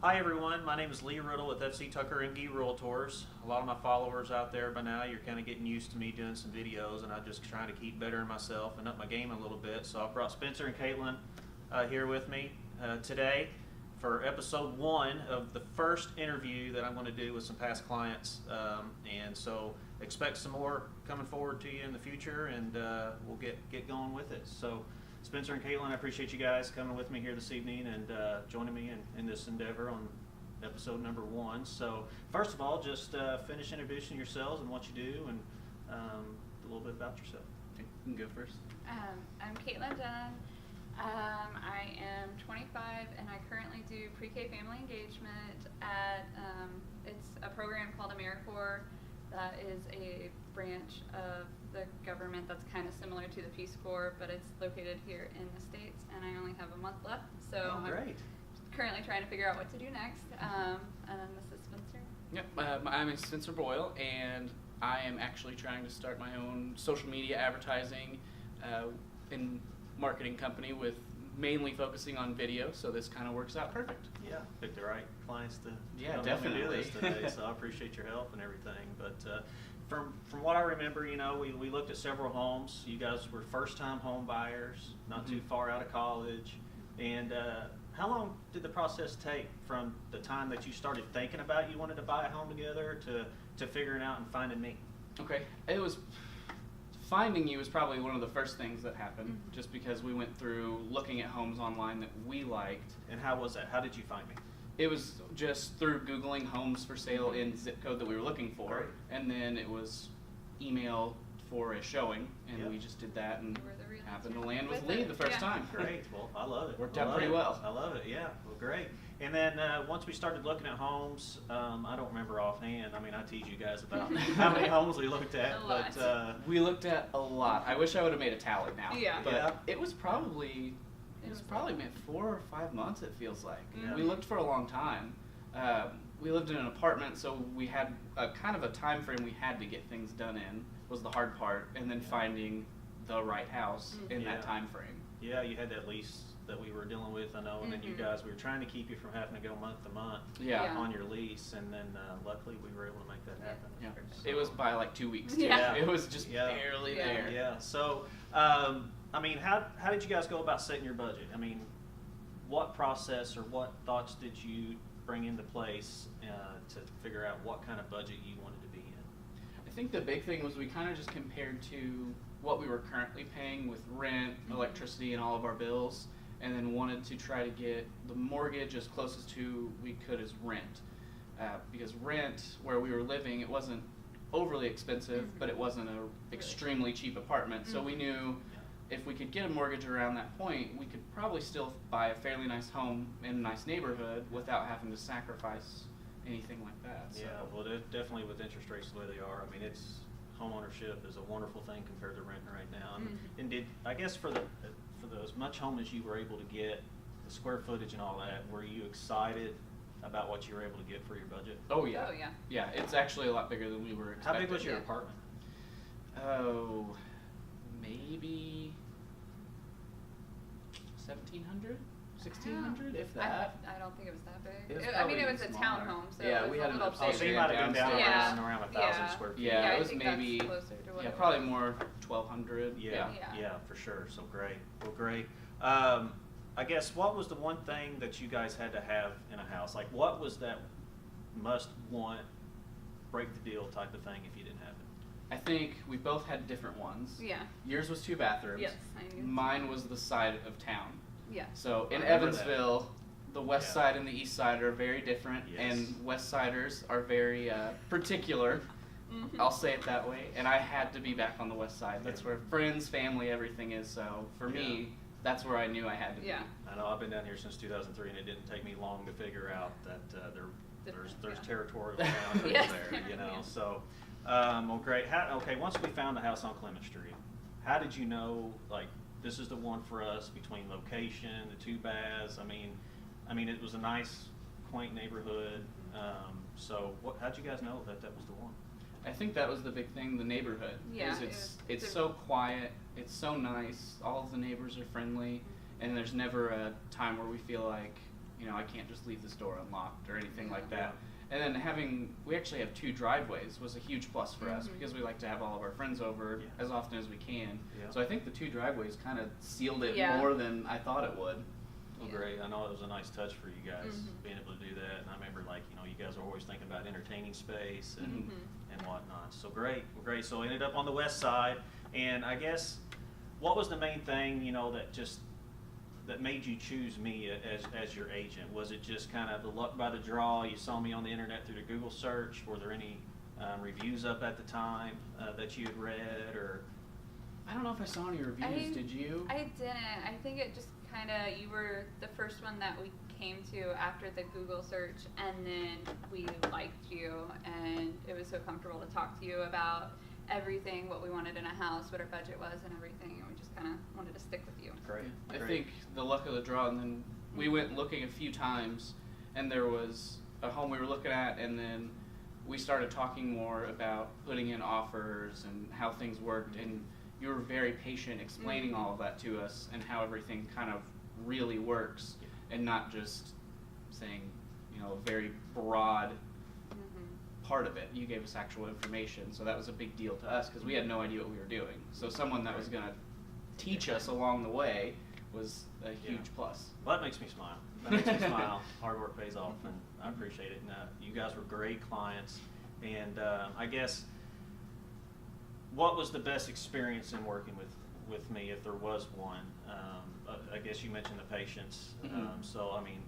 Hi everyone, my name is Lee Riddle with FC Tucker and Gee Realtors. A lot of my followers out there by now, you're kind of getting used to me doing some videos, and I'm just trying to keep bettering myself and up my game a little bit. So I brought Spencer and Caitlin here with me today for episode 1 of the first interview that I'm going to do with some past clients. And so expect some more coming forward to you in the future, and we'll get going with it. So Spencer and Caitlin, I appreciate you guys coming with me here this evening and joining me in this endeavor on episode number 1. So first of all, just finish introducing yourselves and what you do, and a little bit about yourself. Okay, you can go first. I'm Caitlin Dunn. I am 25 and I currently do pre-K family engagement at, it's a program called AmeriCorps that is a branch of the government that's kind of similar to the Peace Corps, but it's located here in the States, and I only have a month left, so Great. I'm currently trying to figure out what to do next. And this is Spencer. Yep, I'm Spencer Boyle, and I am actually trying to start my own social media advertising and marketing company with mainly focusing on video, so this kind of works out perfect. Yeah, picked the right clients to definitely do this today, so I appreciate your help and everything. But from what I remember, we looked at several homes. You guys were first-time home buyers, not too far out of college. And how long did the process take from the time that you started thinking about you wanted to buy a home together to figuring out and finding me? Okay, finding you was probably one of the first things that happened, just because we went through looking at homes online that we liked. And how was that? How did you find me? It was just through Googling homes for sale in zip code that we were looking for. Great. And then it was email for a showing, and we just did that and happened to land with Lee the first time. Great. Well, I love it. Worked out pretty well. I love it. Yeah. Well, great. And then once we started looking at homes, I don't remember offhand. I mean, I tease you guys about how many homes we looked at, but we looked at a lot. I wish I would have made a tally now. Yeah. But it was probably been 4 or 5 months. It feels like we looked for a long time. We lived in an apartment, so we had a kind of a time frame we had to get things done in. Was the hard part, and then finding the right house in that time frame. Yeah, you had that lease that we were dealing with, I know, and then you guys, we were trying to keep you from having to go month to month on your lease, and then luckily we were able to make that happen. Yeah. So, It was by like 2 weeks too. Yeah. It was just barely there. Yeah. So, I mean, how did you guys go about setting your budget? I mean, what process or what thoughts did you bring into place to figure out what kind of budget you wanted to be in? I think the big thing was we kind of just compared to what we were currently paying with rent, electricity, and all of our bills, and then wanted to try to get the mortgage as close as to we could as rent. Because rent, where we were living, it wasn't overly expensive, but it wasn't an extremely cheap apartment. So we knew if we could get a mortgage around that point, we could probably still buy a fairly nice home in a nice neighborhood without having to sacrifice anything like that. So. Yeah, well, definitely with interest rates the way they are, I mean, home ownership is a wonderful thing compared to renting right now. And did, I guess for as much home as you were able to get, the square footage and all that, were you excited about what you were able to get for your budget? Oh yeah. Oh yeah. Yeah, it's actually a lot bigger than we were expecting. How big was your apartment? Oh, maybe 1,700, 1,600, if that. I don't think it was that big. It was I mean, it probably was a smaller. townhome, so Yeah, it was we a had an little upstairs. Oh, so you bigger. might have been down Downstairs. around 1,000 square feet. Yeah, I it was think maybe that's closer to what it probably was. more 1,200. Yeah, for sure. So great. Well, great. I guess what was the one thing that you guys had to have in a house? Like, what was that must want, break the deal type of thing if you didn't have it? I think we both had different ones. Yeah. Yours was 2 bathrooms. Yes. I knew. Mine was the side of town. Yeah. So in I remember Evansville, the west side and the east side are very different, and west siders are very particular. I'll say it that way. And I had to be back on the west side. That's where friends, family, everything is. So for me, that's where I knew I had to be. Yeah. I know I've been down here since 2003, and it didn't take me long to figure out that there's territorial boundaries there, you know. So, well, great. Okay, once we found the house on Clement Street, how did you know, like, this is the one for us between location, the 2 baths? I mean, it was a nice, quaint neighborhood. So, how'd you guys know that was the one? I think that was the big thing, the neighborhood. Yeah, It's so quiet, it's so nice, all of the neighbors are friendly, and there's never a time where we feel like, I can't just leave this door unlocked or anything like Yeah. that. And then we actually have 2 driveways was a huge plus for us because we like to have all of our friends over Yeah. as often as we can. Yeah. So I think the 2 driveways kind of sealed it Yeah. more than I thought it would. Well, Yeah. great. I know it was a nice touch for you guys Mhm. being able to do that. And I remember, like, you guys are always thinking about entertaining space and Mhm. and whatnot. So great, well, great. So I ended up on the west side, and I guess what was the main thing, that made you choose me as your agent? Was it just kind of the luck by the draw? You saw me on the internet through the Google search. Were there any reviews up at the time that you had read, or? I don't know if I saw any reviews. Did you? I didn't. I think it just you were the first one that we came to after the Google search, and then we liked you, and it was so comfortable to talk to you about everything, what we wanted in a house, what our budget was, and everything, and we just kind of wanted to stick with you. Great. I great. think the luck of the draw, and then we went looking a few times, and there was a home we were looking at, and then we started talking more about putting in offers and how things worked, and you were very patient explaining all of that to us and how everything kind of really works, and not just saying, a very broad part of it. You gave us actual information, so that was a big deal to us because we had no idea what we were doing. So someone that was going to teach us along the way was a huge plus. Well, that makes me smile. That makes me smile. Hard work pays off, and I appreciate it. And, you guys were great clients, and I guess what was the best experience in working with me, if there was one? I guess you mentioned the patience. So I mean,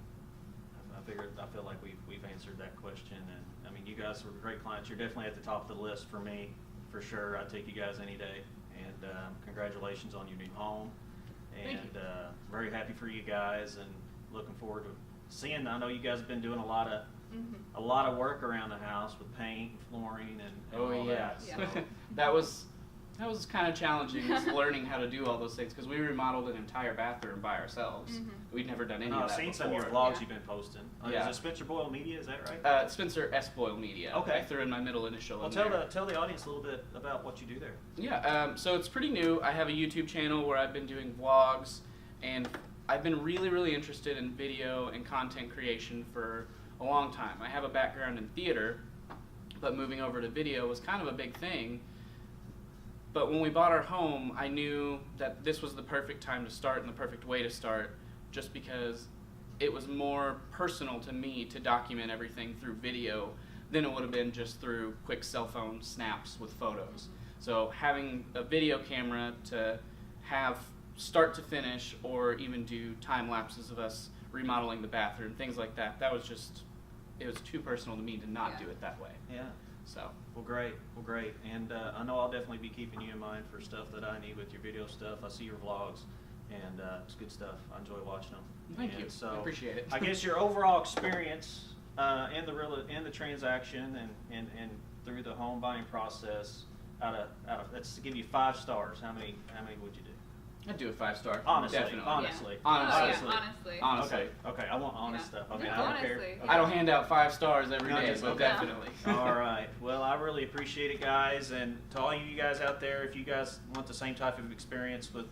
I feel like we've answered that question, and I mean, you guys were great clients. You're definitely at the top of the list for me, for sure. I'd take you guys any day, and congratulations on your new home. And very happy for you guys, and looking forward to seeing. I know you guys have been doing a lot of work around the house with paint, and flooring, and all that. Yeah. So, That was kind of challenging, was learning how to do all those things, because we remodeled an entire bathroom by ourselves. We'd never done any of I've that seen before. some of your vlogs you've been posting. Yeah. Is it Spencer Boyle Media? Is that right? Spencer S. Boyle Media. Okay. I threw in my middle initial. Well, in tell there. the audience a little bit about what you do there. Yeah, so it's pretty new. I have a YouTube channel where I've been doing vlogs, and I've been really, really interested in video and content creation for a long time. I have a background in theater, but moving over to video was kind of a big thing. But when we bought our home, I knew that this was the perfect time to start and the perfect way to start, just because it was more personal to me to document everything through video than it would have been just through quick cell phone snaps with photos. So having a video camera to have start to finish, or even do time lapses of us remodeling the bathroom, things like that, it was too personal to me to not do it that way. Yeah. So. Well, great. And I know I'll definitely be keeping you in mind for stuff that I need with your video stuff. I see your vlogs, and it's good stuff. I enjoy watching them. Thank you. So I appreciate it. I guess your overall experience in the transaction and through the home buying process, out of let's give you 5 stars. How many would you do? I'd do a 5-star. Honestly, Definitely. honestly. Honestly. Honestly. Okay. I want honest stuff. I mean, Yeah, I don't care. honestly. Okay. I don't hand out 5 stars every No, day, just- but okay. definitely. All right. Well, I really appreciate it, guys. And to all you guys out there, if you guys want the same type of experience with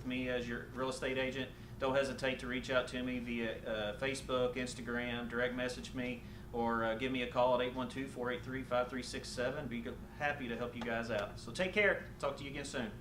me as your real estate agent, don't hesitate to reach out to me via Facebook, Instagram, direct message me, or give me a call at 812-483-5367. Be happy to help you guys out. So take care. Talk to you again soon.